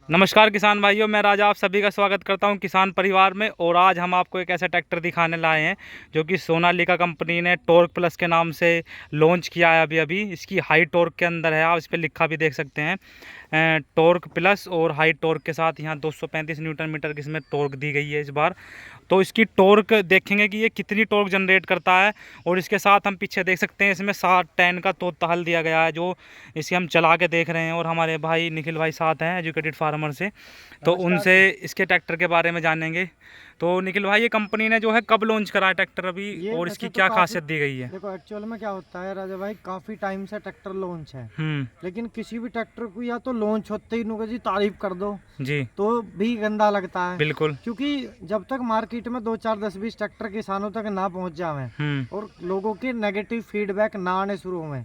नमस्कार किसान भाइयों, मैं राजा आप सभी का स्वागत करता हूं किसान परिवार में। और आज हम आपको एक ऐसा ट्रैक्टर दिखाने लाए हैं जो कि सोनालिका कंपनी ने टॉर्क प्लस के नाम से लॉन्च किया है। अभी इसकी हाई टॉर्क के अंदर है, आप इस पर लिखा भी देख सकते हैं टॉर्क प्लस। और हाई टॉर्क के साथ यहाँ 235 न्यूटन मीटर की इसमें टॉर्क दी गई है इस बार। तो इसकी टॉर्क देखेंगे कि ये कितनी टॉर्क जनरेट करता है। और इसके साथ हम पीछे देख सकते हैं इसमें 6010 का तोता हल दिया गया है, जो इसे हम चला के देख रहे हैं। और हमारे भाई निखिल भाई साथ हैं एजुकेटेड फार्मर से, तो उनसे इसके ट्रैक्टर के बारे में जानेंगे। तो निखिल भाई, ये कंपनी ने जो है कब लॉन्च करा है ट्रैक्टर अभी, और इसकी क्या खासियत दी गई है? देखो एक्चुअल में क्या होता है राजा भाई, काफी टाइम से ट्रैक्टर लॉन्च है, लेकिन किसी भी ट्रैक्टर को या तो लॉन्च होते ही नुका जी तारीफ कर दो जी तो भी गंदा लगता है। बिल्कुल, क्योंकि जब तक मार्केट में 2 4 10 20 ट्रैक्टर किसानों तक ना पहुंच जावे और लोगों के नेगेटिव फीडबैक ना आने शुरू हुए,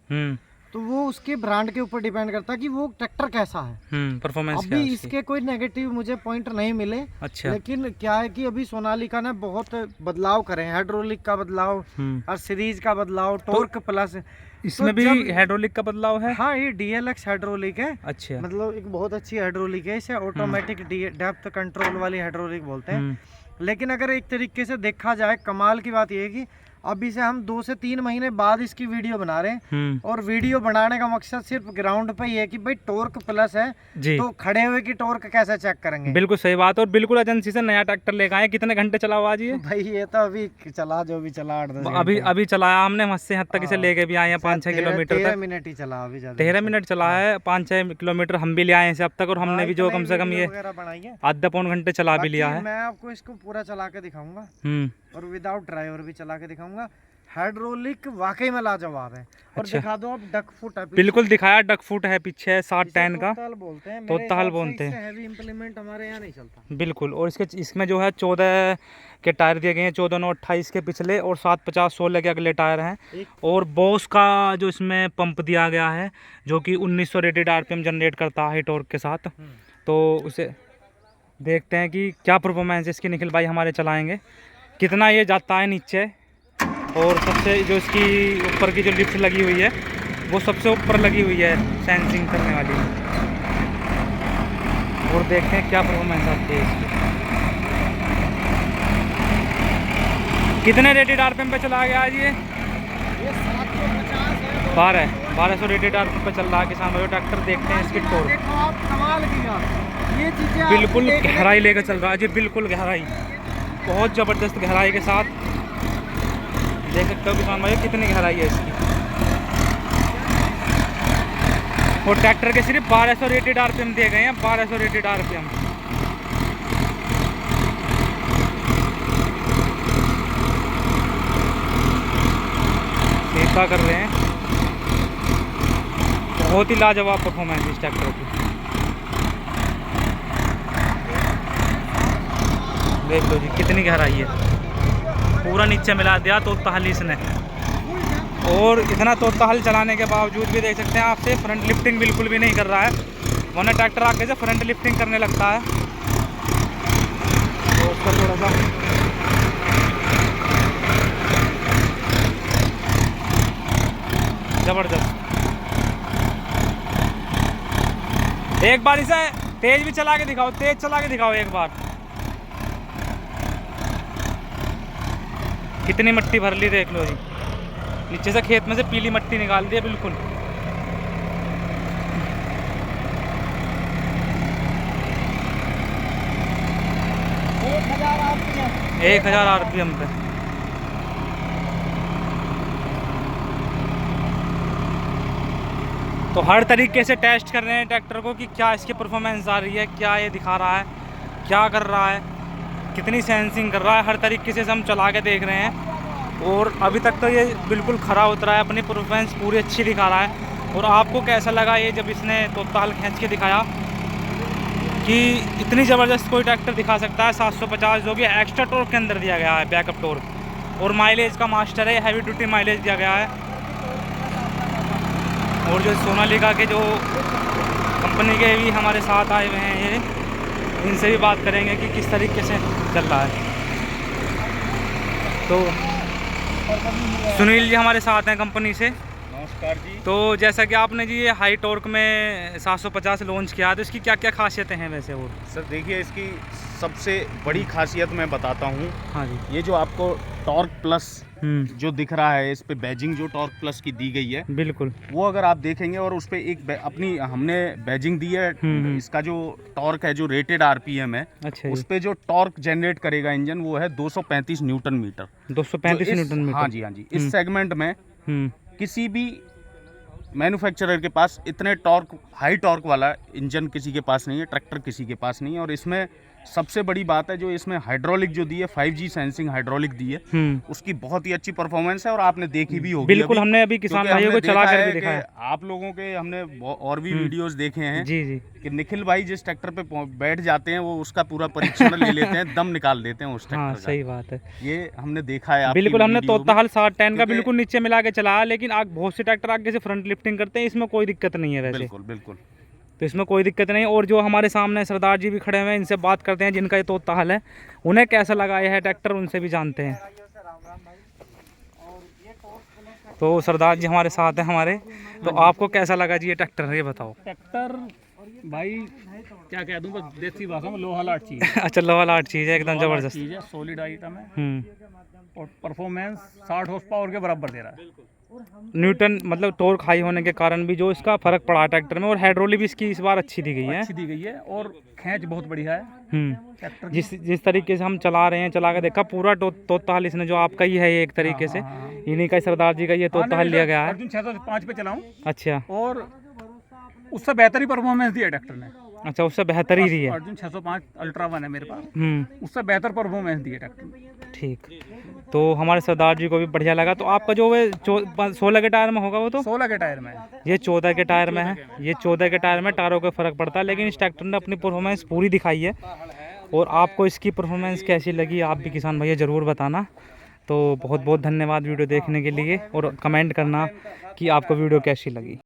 तो वो उसके ब्रांड के ऊपर डिपेंड करता है कि वो ट्रैक्टर कैसा है, परफॉर्मेंस। अभी इसके कोई नेगेटिव मुझे पॉइंट नहीं मिले। अच्छा। लेकिन क्या है कि अभी सोनालिका ने बहुत बदलाव करे हैं, हाइड्रोलिक का बदलाव और सीरीज का बदलाव, टॉर्क प्लस इसमें भी हाइड्रोलिक का बदलाव है। हाँ, ये DLX हाइड्रोलिक है। अच्छा, मतलब एक बहुत अच्छी हाइड्रोलिक है, इसे ऑटोमेटिक डेप्थ कंट्रोल वाली हाइड्रोलिक बोलते हैं। लेकिन अगर एक तरीके से देखा जाए, कमाल की बात यह है कि अभी से हम 2 से 3 महीने बाद इसकी वीडियो बना रहे हैं, और वीडियो बनाने का मकसद सिर्फ ग्राउंड पे ही है कि भाई टॉर्क प्लस है जी, तो खड़े हुए की टॉर्क कैसे चेक करेंगे। बिल्कुल सही बात। और बिल्कुल एजेंसी से नया ट्रैक्टर लेकर आए। कितने घंटे चला हुआ जी? भाई ये तो अभी चला, जो भी चला 8-10 अभी चलाया हमने। मस्से हद तक इसे लेके भी आए हैं 5-6 किलोमीटर तक। 13 मिनट ही चला, अभी 13 मिनट चला है। 5-6 किलोमीटर हम भी ले आए हैं अब तक, और हमने भी जो कम से कम ये आधा पौन घंटे चला भी लिया है। मैं आपको इसको पूरा चला के दिखाऊंगा और विदाउट ड्राइवर भी चला के दिखाऊंगा। हाइड्रोलिक वाकई में लाजवाब है। और अच्छा, दिखा दो आप डक फुट है। बिल्कुल दिखाया, डक फुट है पीछे, 6010 का बोलते हैं, तोता हल बोलते हैं। हैवी इंप्लीमेंट हमारे यहाँ नहीं चलता। बिल्कुल। और इसमें जो है 14 के टायर दिए गए हैं, 14 9 28 के पिछले और 750 16 के अगले टायर हैं। और बॉस का जो इसमें पंप दिया गया है, जो कि 1900 रेटेड RPM जनरेट करता है टॉर्क के साथ। तो उसे देखते हैं कि क्या परफॉर्मेंस इसकी। निखिल भाई हमारे चलाएंगे कितना ये जाता है नीचे। और सबसे जो इसकी ऊपर की जो लिफ्ट लगी हुई है, वो सबसे ऊपर लगी हुई है सेंसिंग करने वाली। और देखते हैं क्या परफॉर्मेंस आती है इसकी। कितने रेटेड RPM पे चला गया आज ये? 1200 रेटेड RPM पे चल रहा है किसान भाई ट्रैक्टर। देखते हैं इसकी टॉर्क। बिल्कुल गहराई लेकर चल रहा है जी, बिल्कुल गहराई, बहुत ज़बरदस्त गहराई के साथ। देख सकते हो किसान भाई कितनी गहराई है इसकी। और ट्रैक्टर के सिर्फ 1200 रेटेड RPM दिए गए हैं, 1200 रेटेड RPM। सीधा कर रहे हैं, बहुत ही लाजवाब परफॉर्मेंस इस ट्रैक्टर की। देख लो जी कितनी गहराई है, पूरा नीचे मिला दिया तोता हल इसने। और इतना तोता हल चलाने के बावजूद भी देख सकते हैं आपसे फ्रंट लिफ्टिंग बिल्कुल भी नहीं कर रहा है, वरना ट्रैक्टर आगे से फ्रंट लिफ्टिंग करने लगता है। तो उसका थोड़ा सा जबरदस्त। एक बार इसे तेज भी चला के दिखाओ, तेज चला के दिखाओ एक बार। कितनी मट्टी भर ली देख लो जी, नीचे से खेत में से पीली मट्टी निकाल दी है बिल्कुल। 1000 RPM पे। तो हर तरीके से टेस्ट कर रहे हैं ट्रैक्टर को कि क्या इसकी परफॉर्मेंस आ रही है, क्या ये दिखा रहा है, क्या कर रहा है, कितनी सेंसिंग कर रहा है। हर तरीके से हम चला के देख रहे हैं। और अभी तक तो ये बिल्कुल खरा उतरा है, अपनी परफॉर्मेंस पूरी अच्छी दिखा रहा है। और आपको कैसा लगा ये जब इसने तोता हल खींच के दिखाया कि इतनी ज़बरदस्त कोई ट्रैक्टर दिखा सकता है? 750 जो कि एक्स्ट्रा टॉर्क के अंदर दिया गया है, बैकअप टॉर्क। और माइलेज का मास्टर है, हैवी ड्यूटी माइलेज दिया गया है। और जो सोनालिका के जो कंपनी के भी हमारे साथ आए हुए हैं, ये इनसे भी बात करेंगे कि किस तरीके से चल रहा है। तो सुनील जी हमारे साथ हैं कंपनी से। नमस्कार जी। तो जैसा कि आपने जी ये हाई टॉर्क में 750 लॉन्च किया, तो इसकी क्या क्या खासियतें हैं वैसे? और सर देखिए, इसकी सबसे बड़ी खासियत मैं बताता हूँ। हाँ जी। ये जो आपको टॉर्क प्लस जो दिख रहा है, इस पे बैजिंग जो टॉर्क प्लस की दी गई है, बिल्कुल, वो अगर आप देखेंगे और उस पे एक अपनी हमने बैजिंग दी है। इसका जो टॉर्क है, जो रेटेड आरपीएम है, अच्छा, उस पे जो टॉर्क जनरेट करेगा इंजन, वो है 235 न्यूटन मीटर। 235 Newton metre. हाँ जी, हाँ जी। इस सेगमेंट में किसी भी मैन्युफैक्चरर के पास इतने टॉर्क, हाई टॉर्क वाला इंजन किसी के पास नहीं है, ट्रैक्टर किसी के पास नहीं है। और इसमें सबसे बड़ी बात है जो इसमें हाइड्रोलिक जो दी है, 5G सेंसिंग हाइड्रोलिक दी है, उसकी बहुत ही अच्छी परफॉर्मेंस है और आपने देखी भी होगी। बिल्कुल, हमने अभी किसान भाइयों को चला कर भी दिखाया है। आप लोगों के हमने और भी वीडियोस देखे हैं जी जी, कि निखिल भाई जिस ट्रैक्टर पे बैठ जाते हैं वो उसका पूरा परीक्षण ले लेते हैं, दम निकाल देते हैं उस ट्रैक्टर का। सही बात है, ये हमने देखा है। बिल्कुल, हमने तोताहल 6010 का बिल्कुल नीचे मिला के चलाया, लेकिन बहुत से ट्रैक्टर आगे से फ्रंट लिफ्टिंग करते हैं, इसमें कोई दिक्कत नहीं है वैसे। बिल्कुल बिल्कुल, तो इसमें कोई दिक्कत नहीं। और जो हमारे सामने सरदार जी भी खड़े हुए हैं, इनसे बात करते हैं जिनका ये तोताहल है, उन्हें कैसा लगा यह है ट्रैक्टर, उनसे भी जानते हैं। तो सरदार जी हमारे साथ हैं हमारे, तो आपको कैसा लगा जी ये ट्रैक्टर, ये बताओ। ट्रैक्टर भाई क्या कह दूं, बस देसी भाषा में लोहा लाट चीज़ है। अच्छा, लोहा लाट चीज़ है, एकदम जबरदस्त चीज़ है, सॉलिड आइटम है और परफॉर्मेंस 60 हॉर्स पावर के बराबर दे रहा है। न्यूटन मतलब टॉर्क हाई होने के कारण भी जो इसका फर्क पड़ा ट्रैक्टर में, और हाइड्रोलिक भी इसकी इस बार अच्छी दी गई है। अच्छी दी गई है और खींच बहुत बढ़िया है। जिस तरीके से हम चला रहे हैं, चला के देखा पूरा तोताहल इसने जो आपका ही है ये एक तरीके से, इन्हीं का सरदार जी का ये तोताहल लिया गया है। अर्जुन 605 पे चलाऊं। अच्छा, और उससे बेहतर ही परफॉर्मेंस दी है ट्रैक्टर ने। अच्छा, उससे बेहतर ही दी है। अर्जुन 605 अल्ट्रा 1 है मेरे पास, उससे बेहतर परफॉर्मेंस दी है ट्रैक्टर ने। ठीक, तो हमारे सरदार जी को भी बढ़िया लगा। तो आपका जो है 16 के टायर में होगा वो, तो 16 के टायर में, ये 14 के टायर में है। ये 14 के टायर में टायरों का फर्क पड़ता है, लेकिन इस ट्रैक्टर ने अपनी परफॉर्मेंस पूरी दिखाई है। और आपको इसकी परफॉर्मेंस कैसी लगी, आप भी किसान भैया ज़रूर बताना। तो बहुत बहुत धन्यवाद वीडियो देखने के लिए, और कमेंट करना कि आपको वीडियो कैसी लगी।